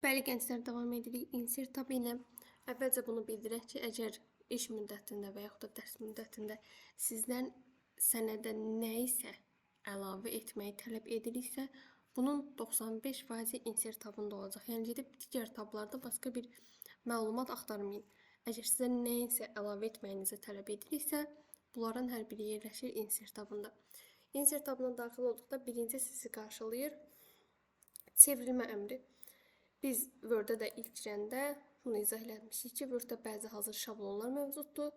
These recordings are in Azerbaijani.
Bəli, gənclər davam edirik. Insert tab ilə əvvəlcə bunu bildirək ki, əgər iş müddətində və yaxud da dərs müddətində sizdən sənədə nə isə əlavə etməyi tələb edilirsə, bunun 95% insert tabında olacaq. Yəni gedib digər tablarda başqa bir məlumat axtarmayın. Əgər sizə nə isə əlavə etməyinizi tələb edilirsə, bunların hər biri yerləşir insert tabında. Insert tabına daxil olduqda birinci sizi qarşılayır çevrilmə əmri. Biz Word-də də ilk girəndə bunu izah eləmişik ki, Word-də bəzi hazır şablonlar mövcuddur.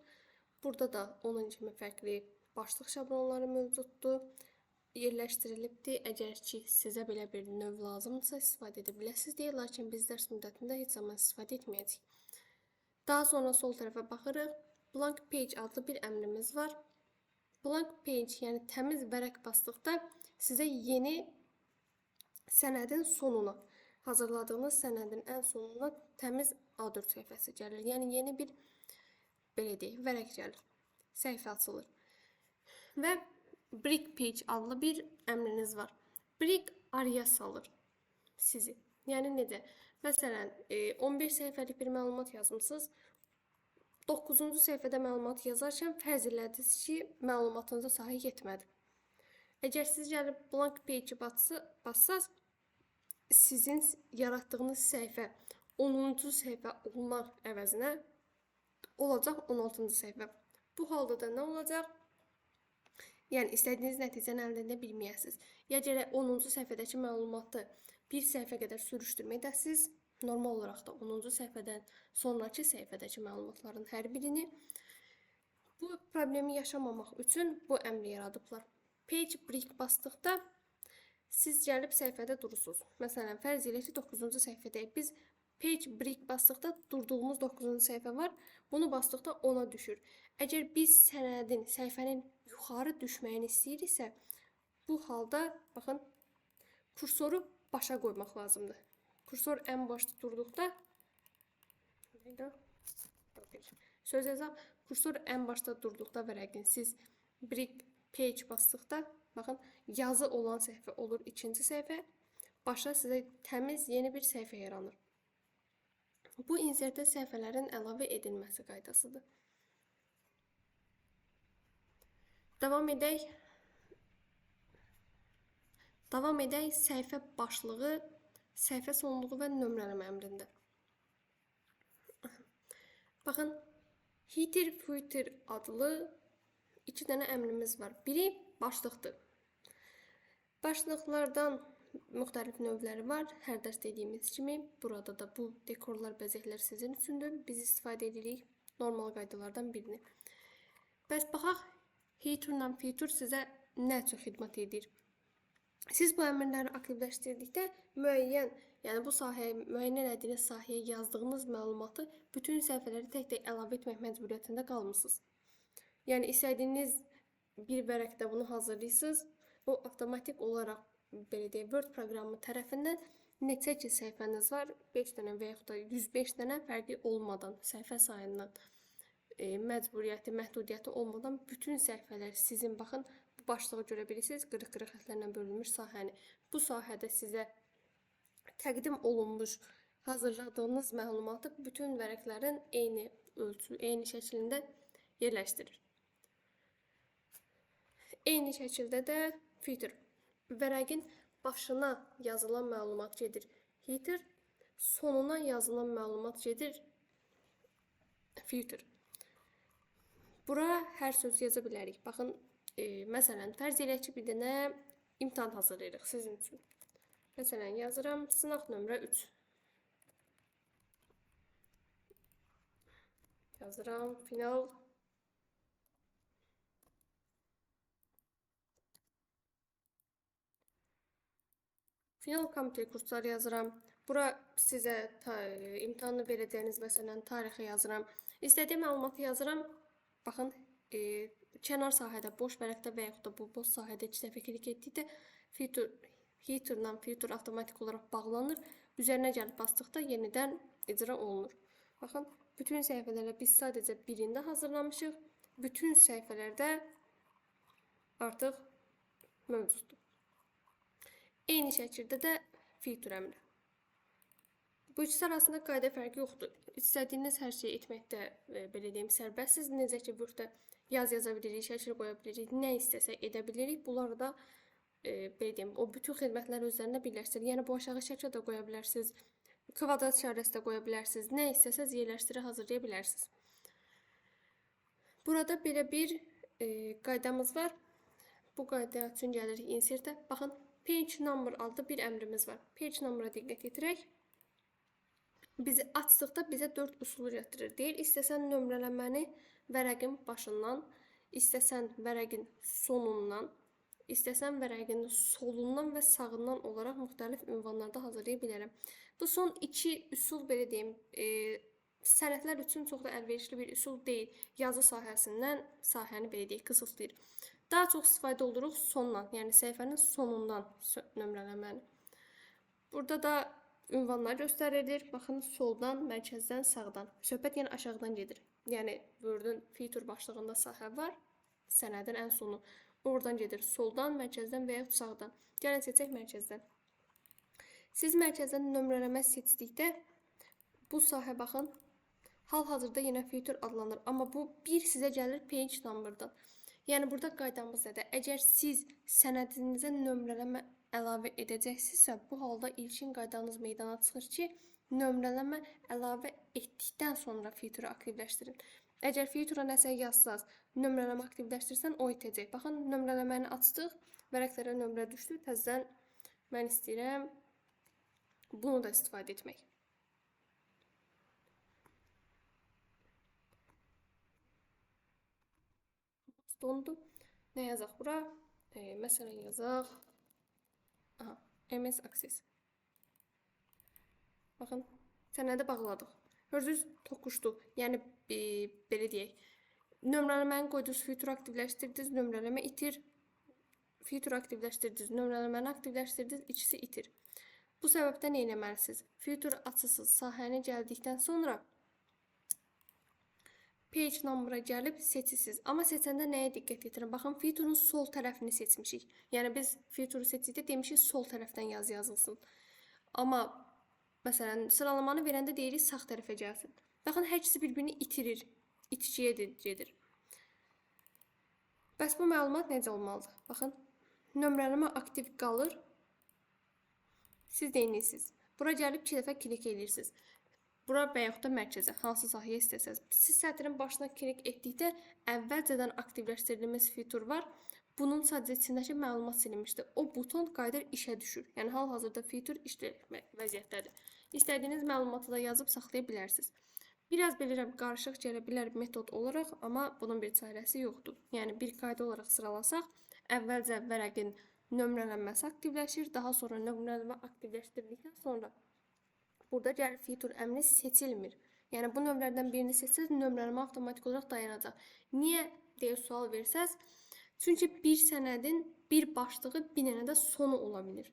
Burada da onun kimi fərqli başlıq şablonları mövcuddur. Yerləşdirilibdir. Əgər ki, sizə belə bir növ lazımdırsa istifadə edə biləsiniz deyə, lakin biz dərs müddətində heç zaman istifadə etməyəcəyik. Daha sonra sol tərəfə baxırıq. Blank page adlı bir əmrimiz var. Blank page, yəni təmiz vərəq basdıqda sizə yeni sənədin sonuna, hazırladığınız sənədin ən sonuna təmiz A4 səhifəsi gəlir. Yəni yeni bir belə deyək, vərəq gəlir. Səhifə açılır. Və break page adlı bir əmriniz var. Break araya salır sizi. Yəni necə? Məsələn, 11 səhifəlik bir məlumat yazmısınız. 9-cu səhifədə məlumat yazarkən fərz elədiniz ki, məlumatınıza sahə yetmədi. Əgər siz gəlib blank page bassaz, sizin yaratdığınız səhifə 10-cu səhifə olmaq əvəzinə olacaq 16-cı səhifə. Bu halda da nə olacaq? Yəni istədiyiniz nəticəni əldə edə bilməyəsiniz. Ya gərək 10-cu səhifədəki məlumatı bir səhifə qədər sürüşdürməkdəsiniz. Normal olaraq da 10-cu səhifədən sonraki səhifədəki məlumatların hər birini. Bu problemi yaşamamaq üçün bu əmri yaradıblar. Page break basdıqda siz gəlib səhifədə durursunuz. Məsələn, fərz elə ki, 9-cu səhifədəyik. Biz page break basdıqda durduğumuz 9-cu səhifə var. Bunu basdıqda 10-a düşür. Əgər biz sənədin, səhifənin yuxarı düşməyini istəyiriksə, bu halda, baxın, kursoru başa qoymaq lazımdır. Kursor ən başda durduqda, söz yazaq, kursor ən başda durduqda vərəqin siz break page basdıqda, baxın, yazı olan səhifə olur ikinci səhifə, başa sizə təmiz yeni bir səhifə yaranır. Bu insertə səhifələrin əlavə edilməsi qaydasıdır. Davam edək səhifə başlığı, səhifə sonluğu və nömrələmə əmrində. Baxın, header, footer adlı iki dənə əmrimiz var. Biri başlıqdır. Başlıqlardan müxtəlif növləri var. Hər dərs dediyimiz kimi, burada da bu dekorlar, bəzəklər sizin üçündür. Biz istifadə edirik normal qaydalardan birini. Bəs baxaq, header-la footer sizə nə üçün xidmət edir? Siz bu əmrləri aktivləşdirdikdə müəyyən, yəni bu sahəyə, müəyyən elədiyiniz sahəyə yazdığınız məlumatı bütün səhifələri tək-tək əlavə etmək məcburiyyətində qalmısınız. Yəni istədiyiniz bir vərəqdə bunu hazırlayırsınız, o avtomatik olaraq belə deyək, Word proqramı tərəfindən neçə ki səhifəniz var, 5 dənə və yaxud da 105 dənə fərqi olmadan, səhifə sayından məcburiyyəti, məhdudiyyəti olmadan bütün səhifələr sizin, baxın, bu başlığı görə bilirsiniz, qırıq-qırıq xətlərlə bölünmüş sahəni. Bu sahədə sizə təqdim olunmuş, hazırladığınız məlumatı bütün vərəqlərin eyni ölçü, eyni şəklində yerləşdirir. Eyni şəkildə də footer. Vərəqin başına yazılan məlumat gedir header, sonuna yazılan məlumat gedir footer. Bura hər söz yaza bilərik. Baxın, məsələn, fərz eləyək ki, bir dənə imtahan hazırlayırıq sizin üçün. Məsələn, yazıram sınaq nömrə 3. Yazıram final. Final kompüter kursları yazıram. Bura sizə imtahanı verəcəyiniz, məsələn, tarixi yazıram. İstədiyim məlumatı yazıram. Baxın, kənar sahədə, boş vərəqdə və yaxud da bu boş sahədə 2 dəfə klik etdikdə header-la footer avtomatik olaraq bağlanır. Üzərinə gəlib basdıqda yenidən icra olunur. Baxın, bütün səhifələrə biz sadəcə birində hazırlamışıq. Bütün səhifələrdə artıq mövcuddur. Eyni şəkildə də footer əmri. Bu ikisi arasında qayda fərqi yoxdur. İstədiyiniz hər şeyi etməkdə belə deyim sərbəstsiz. Necə ki, burada yaza bilirik, şəkil qoya bilirik, nə istəsək edə bilirik. Bunları da belə deyim, o bütün xidmətləri özlərində birləşdirir. Yəni bu aşağı şəklə də qoya bilərsiniz, kvadrat işarəsi də qoya bilərsiniz. Nə istəsəz yerləşdirə hazırlaya bilərsiniz. Burada belə bir qaydamız var. Bu qayda üçün gəlirik insertə. Baxın, page number adlı bir əmrimiz var. Page number'a diqqət yetirək. Bizi açdıqda bizə 4 üsulu gətirir. Deyir, istəsən nömrələməni vərəqin başından, istəsən vərəqin sonundan, istəsən vərəqin solundan və sağından olaraq müxtəlif ünvanlarda hazırlaya bilərəm. Bu son iki üsul belə deyim, sənədlər üçün çox da əlverişli bir üsul deyil. Yazı sahəsindən sahəni belə deyək, qısıtlayır. Daha çox istifadə oluruq sondan, yəni səhifənin sonundan nömrələməni. Burada da ünvanlar göstərilir. Baxın, soldan, mərkəzdən, sağdan. Söhbət yəni aşağıdan gedir. Yəni Word-ün feature başlığında sahə var, sənədin ən sonu. Oradan gedir soldan, mərkəzdən və yaxud sağdan. Gəlin seçək mərkəzdən. Siz mərkəzdən nömrələmə seçdikdə bu sahə baxın, hal-hazırda yenə feature adlanır. Amma bu bir sizə gəlir page number-dan. Yəni burada qaydamız nədir? Əgər siz sənədinizə nömrələmə əlavə edəcəksinizsə, bu halda ilkin qaydanız meydana çıxır ki, nömrələmə əlavə etdikdən sonra feature aktivləşdirin. Əgər feature-a nəsə yazsaz, nömrələmə aktivləşdirsən, o itəcək. Baxın, nömrələməni açdıq, vərəqlərə nömrə düşdü. Təzədən mən istəyirəm bunu da istifadə etmək. Dondu. Nə yazaq bura? Məsələn yazaq. Aha, MS Access. Baxın, sənədə bağladıq. Gördünüz, toqquşdu. Yəni, belə deyək. Nömrələməni qoydunuz, feature aktivləşdirdiniz, nömrələmə itir. Feature aktivləşdirdiniz, nömrələməni aktivləşdirdiniz, ikisi itir. Bu səbəbdən nə etməlisiniz? Feature açısınız, sahəni gəldikdən sonra page number'a gəlib seçirsiniz. Amma seçəndə nəyə diqqət yetirin? Baxın, feature'un sol tərəfini seçmişik. Yəni biz feature'u seçdikdə demişik sol tərəfdən yazı yazılsın. Amma məsələn sıralamanı verəndə deyirik sağ tərəfə gəlsin. Baxın, hər ikisi bir-birini itirir. İticiyə gedir. Bəs bu məlumat necə olmalıdır? Baxın, nömrələmə aktiv qalır. Siz deyirsiniz. Bura gəlib 2 dəfə klik edirsiniz. Bura və yaxud da mərkəzə, hansı sahəyə istəsəz. Siz sətrin başına klik etdikdə əvvəlcədən aktivləşdirdiyimiz feature var. Bunun sadəcə içindəki məlumat silinmişdir. O buton qayıdır işə düşür. Yəni hal-hazırda feature işləmək vəziyyətdədir. İstədiyiniz məlumatı da yazıb saxlaya bilərsiniz. Biraz bilirəm, qarışıq gələ bilər metod olaraq, amma bunun bir çarəsi yoxdur. Yəni bir qayda olaraq sıralasaq, əvvəlcə vərəqin nömrələnməsi aktivləşir, daha sonra nömrələmə aktivləşdirdikdən sonra burada gəlir feature əmri seçilmir. Yəni bu nömrələrdən birini seçsəz, nömrələmə avtomatik olaraq dayanacaq. Niyə deyə sual versəz? Çünki bir sənədin bir başlığı bir dənə də sonu ola bilir.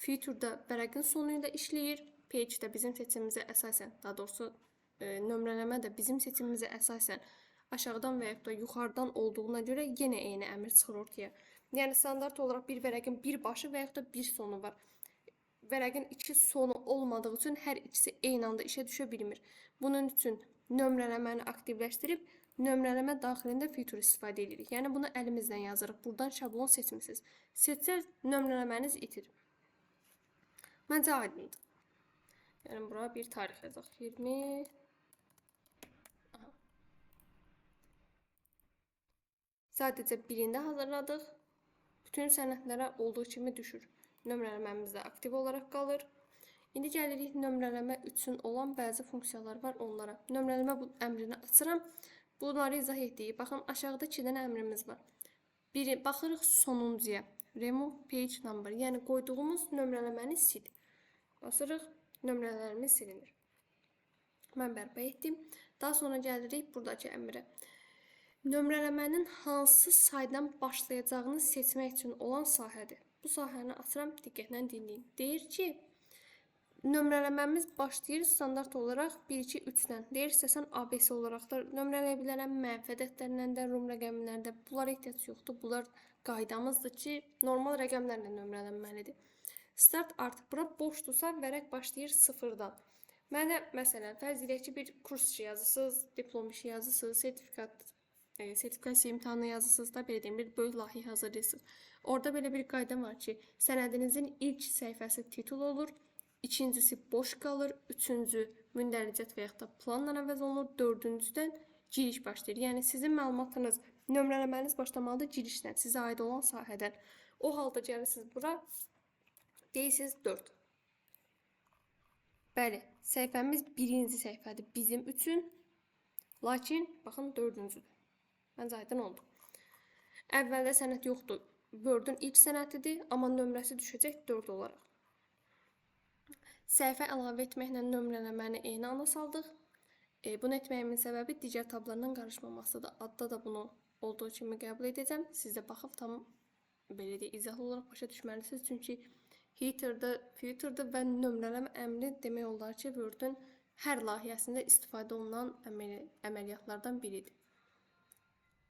Feature-da vərəqin sonu ilə işləyir, page-də bizim seçimimizə əsasən, daha doğrusu nömrələmə də bizim seçimimizə əsasən aşağıdan və yaxud da yuxarıdan olduğuna görə yenə eyni əmr çıxır ortaya. Yəni standart olaraq bir vərəqin bir başı və yaxud da bir sonu var. Vərəqin iki sonu olmadığı üçün hər ikisi eyni anda işə düşə bilmir. Bunun üçün nömrələməni aktivləşdirib nömrələmə daxilində feature istifadə edirik. Yəni bunu əlimizdən yazırıq. Buradan şablon seçmisiniz. Seçsəz nömrələməniz itir. Məncə aydındır. Yəni bura bir tarix yazaq. 20 Sadəcə birində hazırladıq. Bütün sənədlərə olduğu kimi düşür. Nömrələməmiz də aktiv olaraq qalır. İndi gəlirik nömrələmə üçün olan bəzi funksiyalar var onlara. Nömrələmə bu əmrini açıram. Bunları izah etdik. Baxın, aşağıda 2 dənə əmrimiz var. Biri baxırıq sonuncuya. Remove page number. Yəni qoyduğumuz nömrələməni sil. Basırıq, nömrələrimiz silinir. Mən bərpa etdim. Daha sonra gəlirik buradakı əmrə. Nömrələmənin hansı saydan başlayacağını seçmək üçün olan sahədir. Bu sahəni açıram, diqqətlə dinləyin. Deyir ki, nömrələməmiz başlayır standart olaraq 1, 2, 3-dən. Deyir, istəsən ABC olaraq da nömrələyə bilərəm, mənfi ədədlərlə də, rum rəqəmlərdə. Bunlara ehtiyac yoxdur. Bunlar qaydamızdır ki, normal rəqəmlərlə nömrələnməlidir. Start artıq bura boşdursa, vərəq başlayır 0-dan. Mənə məsələn fərz edək ki, bir kurs işi yazırsınız, diplom işi yazırsınız, sertifikasiya imtahanı yazırsınız da belə deyim, bir böyük layihə hazırlayırsınız. Orada belə bir qayda var ki, sənədinizin ilk səhifəsi titul olur, ikincisi boş qalır, üçüncü mündəricət və yaxud da planla əvəz olunur, dördüncüdən giriş başlayır. Yəni sizin məlumatınız, nömrələməniz başlamalıdır girişdən, sizə aid olan sahədən. O halda gəlirsiniz bura, deyirsiniz 4. Bəli, səhifəmiz birinci səhifədir bizim üçün, lakin baxın dördüncüdür. Məncə aydın oldu. Əvvəldə sənəd yoxdur. Word-ün ilk sənədidir, amma nömrəsi düşəcək 4 olaraq. Səhifə əlavə etməklə nömrələməni eyni anda saldıq. Bunu etməyimin səbəbi digər tablarla qarışmamasıdır. Adda da bunu olduğu kimi qəbul edəcəm. Siz də baxıb tam belə deyək, izahlı olaraq başa düşməlisiniz. Çünki filtrdə və nömrələmə əmri demək olar ki, Word-ün hər layihəsində istifadə olunan əməliyyatlardan biridir.